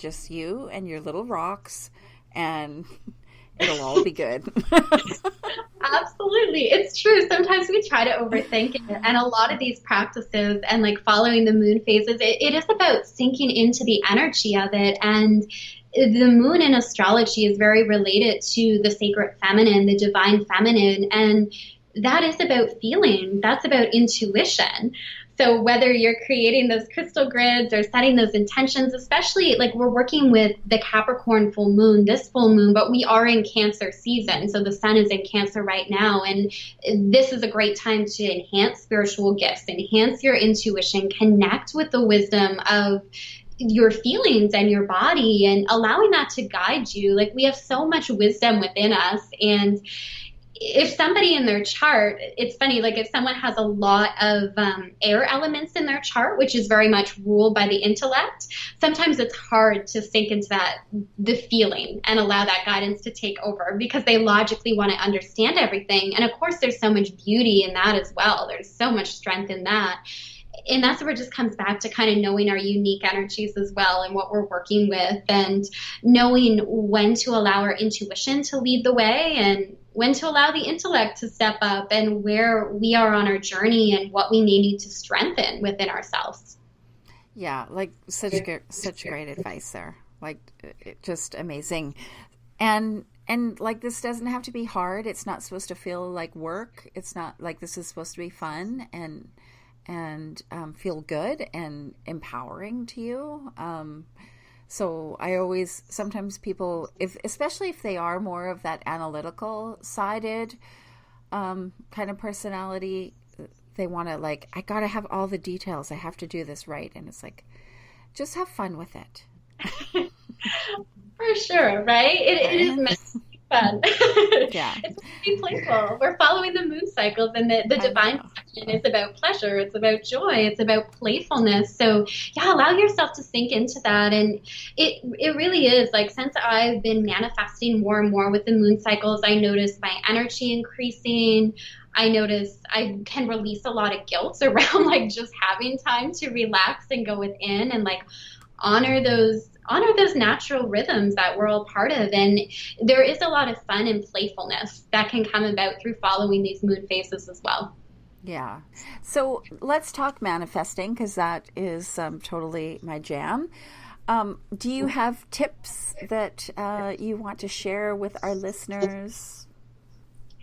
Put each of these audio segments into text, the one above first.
just you and your little rocks, and it'll all be good. Absolutely. It's true. Sometimes we try to overthink it. And a lot of these practices and like following the moon phases, it is about sinking into the energy of it. And the moon in astrology is very related to the sacred feminine, the divine feminine. And that is about feeling. That's about intuition. So whether you're creating those crystal grids or setting those intentions, especially like we're working with the Capricorn full moon, this full moon, but we are in Cancer season. So the sun is in Cancer right now. And this is a great time to enhance spiritual gifts, enhance your intuition, connect with the wisdom of your feelings and your body and allowing that to guide you. Like we have so much wisdom within us. And if somebody in their chart, it's funny, like if someone has a lot of air elements in their chart, which is very much ruled by the intellect, sometimes it's hard to sink into that, the feeling, and allow that guidance to take over because they logically want to understand everything. And of course, there's so much beauty in that as well. There's so much strength in that. And that's where it just comes back to kind of knowing our unique energies as well and what we're working with, and knowing when to allow our intuition to lead the way and when to allow the intellect to step up, and where we are on our journey and what we may need to strengthen within ourselves. Yeah, like such great advice there. Like just amazing. And like this doesn't have to be hard. It's not supposed to feel like work. It's not like, this is supposed to be fun and feel good and empowering to you. So I always, sometimes people, especially if they are more of that analytical sided kind of personality, they want to like, I got to have all the details. I have to do this right. And it's like, just have fun with it. For sure, right? It is meant to be fun. Yeah. It's meant to be playful. We're following the moon cycles, and the divine section is about pleasure. It's about joy. It's about playfulness. So yeah, allow yourself to sink into that. And it really is like, since I've been manifesting more and more with the moon cycles, I notice my energy increasing. I notice I can release a lot of guilt around like just having time to relax and go within and like honor those natural rhythms that we're all part of. And there is a lot of fun and playfulness that can come about through following these moon phases as well. Yeah. So let's talk manifesting, because that is totally my jam. Do you have tips that you want to share with our listeners?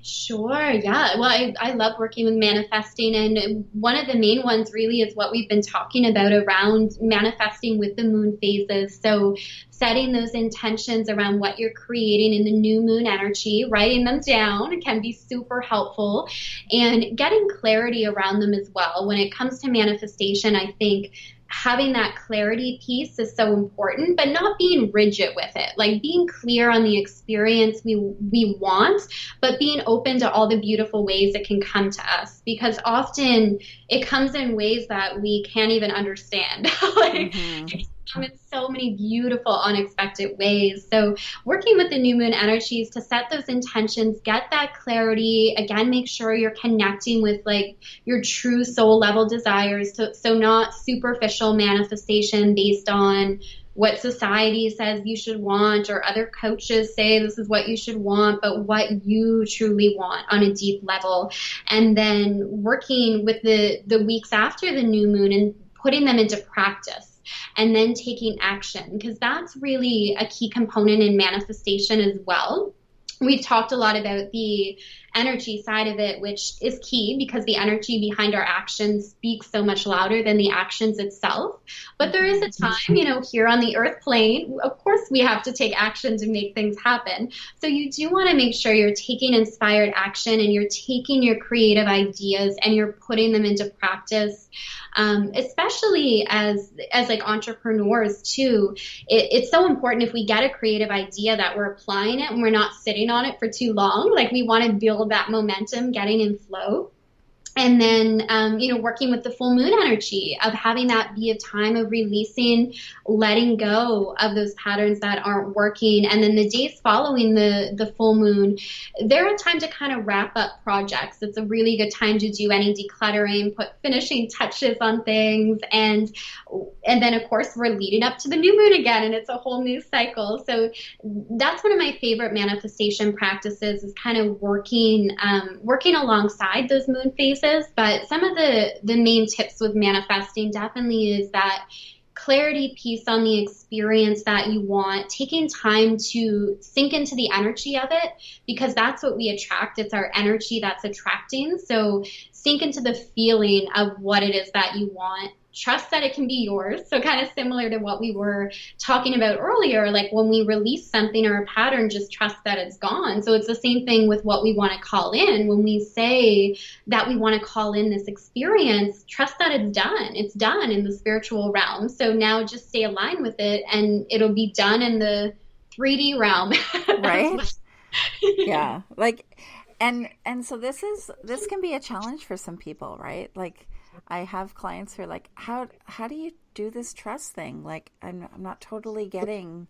Sure. Yeah. Well, I love working with manifesting. And one of the main ones really is what we've been talking about around manifesting with the moon phases. So setting those intentions around what you're creating in the new moon energy, writing them down can be super helpful, and getting clarity around them as well. When it comes to manifestation, I think having that clarity piece is so important, but not being rigid with it, like being clear on the experience we want, but being open to all the beautiful ways it can come to us, because often it comes in ways that we can't even understand. Like it can come in so many beautiful, unexpected ways. So working with the new moon energies to set those intentions, get that clarity, again, make sure you're connecting with like your true soul level desires. So not superficial manifestation based on what society says you should want, or other coaches say this is what you should want, but what you truly want on a deep level. And then working with the weeks after the new moon and putting them into practice, and then taking action, because that's really a key component in manifestation as well. We've talked a lot about the energy side of it, which is key because the energy behind our actions speaks so much louder than the actions itself. But there is a time, here on the earth plane, of course, we have to take action to make things happen. So you do want to make sure you're taking inspired action and you're taking your creative ideas and you're putting them into practice. Especially as like entrepreneurs too, it's so important if we get a creative idea that we're applying it and we're not sitting on it for too long. Like we want to build that momentum, getting in flow. And then, working with the full moon energy of having that be a time of releasing, letting go of those patterns that aren't working. And then the days following the full moon, they're a time to kind of wrap up projects. It's a really good time to do any decluttering, put finishing touches on things. And then, of course, we're leading up to the new moon again, and it's a whole new cycle. So that's one of my favorite manifestation practices, is kind of working alongside those moon phases. But some of the main tips with manifesting definitely is that clarity piece on the experience that you want, taking time to sink into the energy of it, because that's what we attract. It's our energy that's attracting. So sink into the feeling of what it is that you want. Trust that it can be yours. So kind of similar to what we were talking about earlier, like when we release something or a pattern, just trust that it's gone. So it's the same thing with what we want to call in. When we say that we want to call in this experience, trust that it's done. It's done in the spiritual realm. So now just stay aligned with it, and it'll be done in the 3D realm. Right? Yeah. Like, and so this can be a challenge for some people, right? Like, I have clients who are like, how do you do this trust thing? Like, I'm not totally getting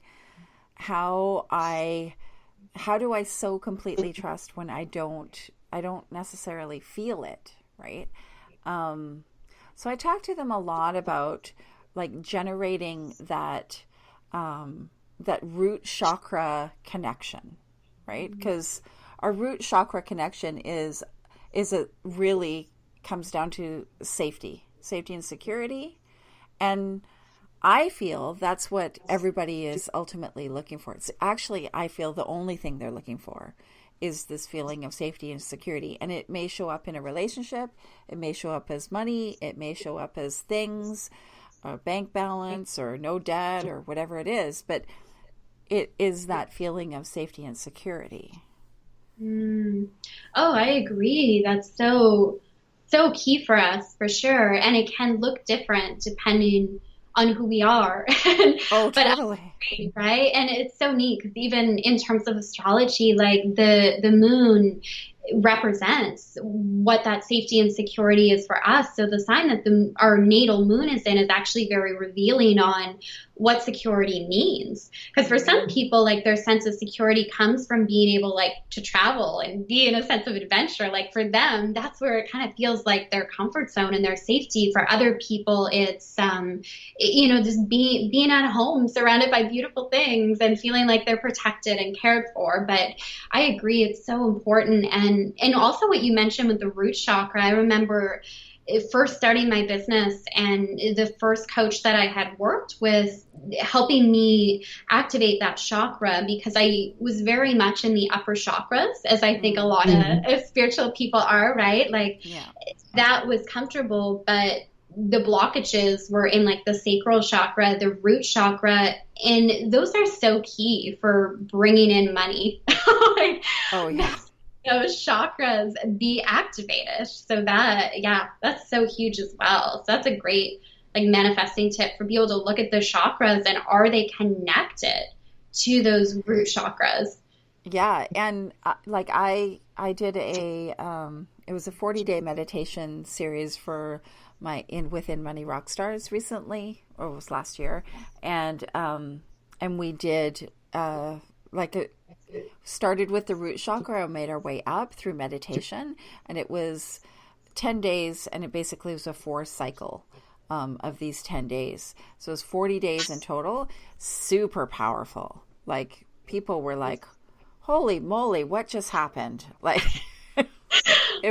how do I so completely trust when I don't necessarily feel it, right? So I talk to them a lot about like generating that root chakra connection, right? Because our root chakra connection is a really comes down to safety and security. And I feel that's what everybody is ultimately looking for. It's actually, I feel the only thing they're looking for is this feeling of safety and security. And it may show up in a relationship. It may show up as money. It may show up as things, a bank balance or no debt or whatever it is. But it is that feeling of safety and security. Oh, I agree. That's so key for us, for sure. And it can look different depending on who we are. Oh, But totally. right? And it's so neat because even in terms of astrology, like the moon represents what that safety and security is for us. So the sign that our natal moon is in is actually very revealing on what security means. Because for some people, like their sense of security comes from being able like to travel and be in a sense of adventure. Like for them, that's where it kind of feels like their comfort zone and their safety. For other people, it's just being at home surrounded by beautiful things and feeling like they're protected and cared for. But I agree, it's so important. And also what you mentioned with the root chakra, I remember first starting my business and the first coach that I had worked with helping me activate that chakra, because I was very much in the upper chakras, as I think a lot of spiritual people are, right? Like that was comfortable, but the blockages were in like the sacral chakra, the root chakra, and those are so key for bringing in money. Like, oh yeah. Those chakras be activated. So that's so huge as well. So that's a great like manifesting tip for people to look at the chakras and are they connected to those root chakras? Yeah, and like I did it was a 40-day meditation series for within Money Rockstars recently, or it was last year, and we did started with the root chakra and made our way up through meditation, and it was 10 days, and it basically was a 4 cycle of these 10 days. So it was 40 days in total, super powerful. Like people were like, holy moly, what just happened? Like it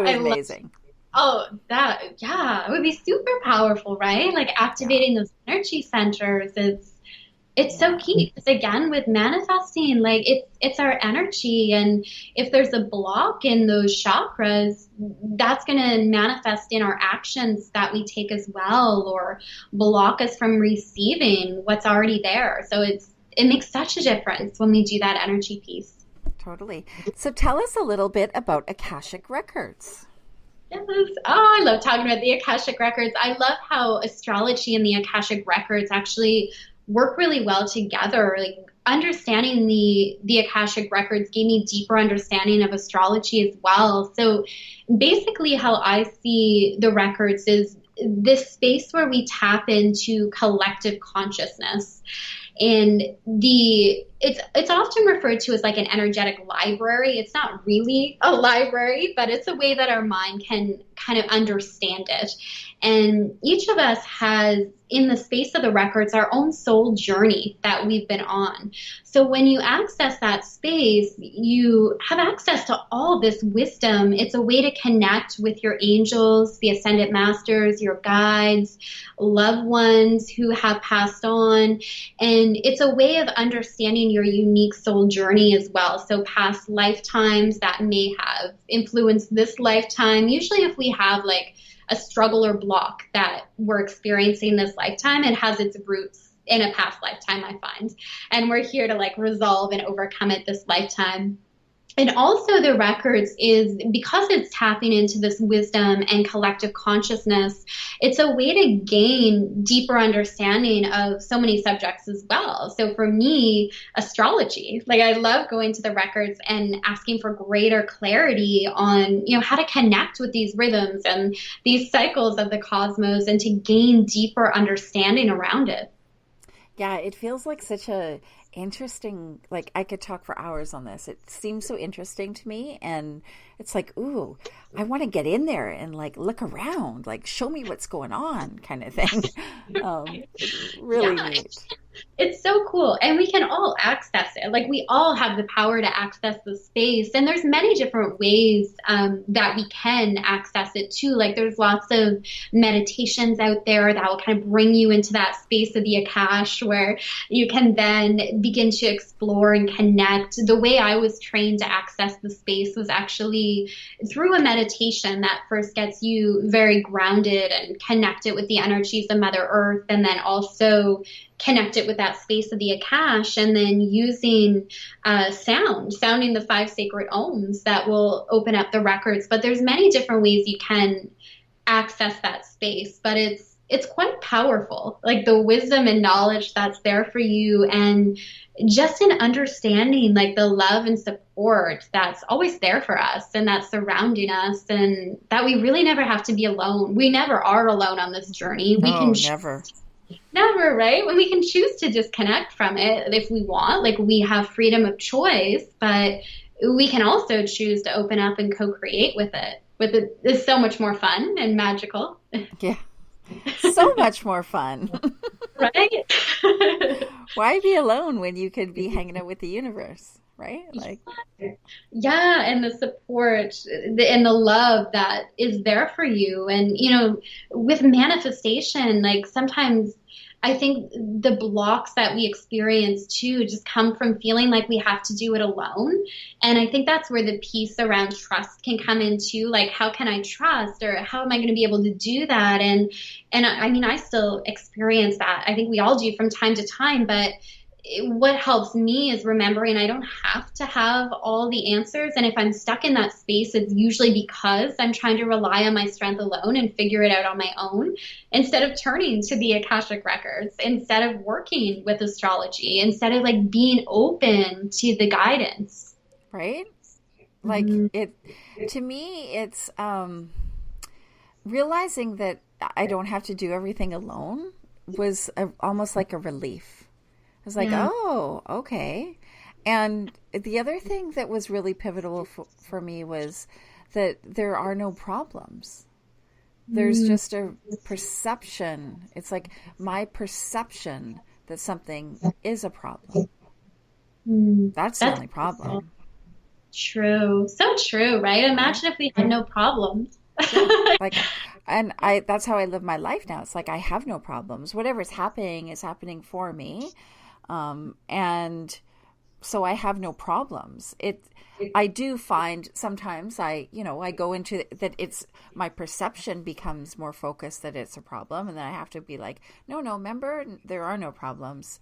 was amazing. It would be super powerful, right? Like activating those energy centers it's so key, because again with manifesting, like it's our energy, and if there's a block in those chakras, that's going to manifest in our actions that we take as well, or block us from receiving what's already there. So it makes such a difference when we do that energy piece. Totally. So tell us a little bit about Akashic Records. Yes. Oh, I love talking about the Akashic Records. I love how astrology and the Akashic Records actually work really well together. Like understanding the Akashic records gave me deeper understanding of astrology as well. So basically how I see the records is this space where we tap into collective consciousness. And it's often referred to as like an energetic library. It's not really a library, but it's a way that our mind can kind of understand it. And each of us has, in the space of the records, our own soul journey that we've been on. So when you access that space, you have access to all this wisdom. It's a way to connect with your angels, the ascended masters, your guides, loved ones who have passed on. And it's a way of understanding your unique soul journey as well. So past lifetimes that may have influenced this lifetime. Usually if we have like a struggle or block that we're experiencing this lifetime, it has its roots in a past lifetime, I find. And we're here to like resolve and overcome it this lifetime. And also the records is, because it's tapping into this wisdom and collective consciousness, it's a way to gain deeper understanding of so many subjects as well. So for me, astrology, like I love going to the records and asking for greater clarity on, you know, how to connect with these rhythms and these cycles of the cosmos and to gain deeper understanding around it. Yeah, it feels like such a interesting, like I could talk for hours on this. It seems so interesting to me, and it's like, ooh, I want to get in there and like look around, like show me what's going on kind of thing. Really Yeah, neat. it's so cool. And we can all access it. Like we all have the power to access the space. And there's many different ways that we can access it too. Like there's lots of meditations out there that will kind of bring you into that space of the Akash where you can then begin to explore and connect. The way I was trained to access the space was actually through a meditation that first gets you very grounded and connected with the energies of Mother Earth, and then also connect it with that space of the Akash, and then using sounding the five sacred ohms that will open up the records. But there's many different ways you can access that space, but it's quite powerful. Like the wisdom and knowledge that's there for you, and just an understanding like the love and support that's always there for us and that's surrounding us, and that we really never have to be alone. We never are alone on this journey. We No, can never. Never, right? When we can choose to disconnect from it if we want, like we have freedom of choice, but we can also choose to open up and co-create with it. With it is so much more fun and magical. Yeah, so much more fun. Right? Why be alone when you could be hanging out with the universe, right? Like, Yeah, and the support and the love that is there for you. And, you know, with manifestation, like sometimes I think the blocks that we experience too just come from feeling like we have to do it alone. And I think that's where the piece around trust can come into, like, how can I trust, or how am I going to be able to do that? And I mean, I still experience that. I think we all do from time to time, but what helps me is remembering I don't have to have all the answers. And if I'm stuck in that space, it's usually because I'm trying to rely on my strength alone and figure it out on my own, instead of turning to the Akashic records, instead of working with astrology, instead of like being open to the guidance. right? Like it, to me, it's realizing that I don't have to do everything alone was almost like a relief. I was like, Yeah. oh, okay. And the other thing that was really pivotal for me was that there are no problems. There's just a perception. It's like my perception that something is a problem. That's the That's only problem. true. So true, right? Right? Imagine if we had no problems. Yeah. Like, and that's how I live my life now. It's like I have no problems. Whatever's happening is happening for me. And so I have no problems. I do find sometimes I go into that, it's my perception becomes more focused that it's a problem. And then I have to be like, no, remember, there are no problems.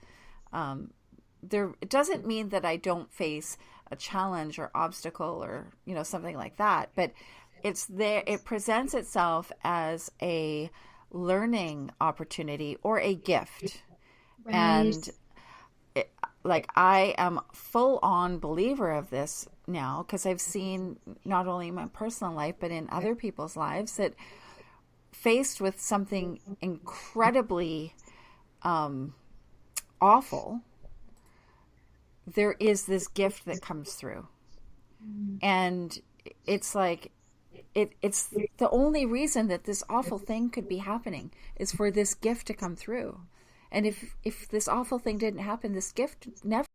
It doesn't mean that I don't face a challenge or obstacle or, something like that, but it's there. It presents itself as a learning opportunity or a gift. Right. And like I am full on believer of this now because I've seen not only in my personal life but in other people's lives that faced with something incredibly awful, there is this gift that comes through. And it's like it's the only reason that this awful thing could be happening is for this gift to come through. And if this awful thing didn't happen, this gift never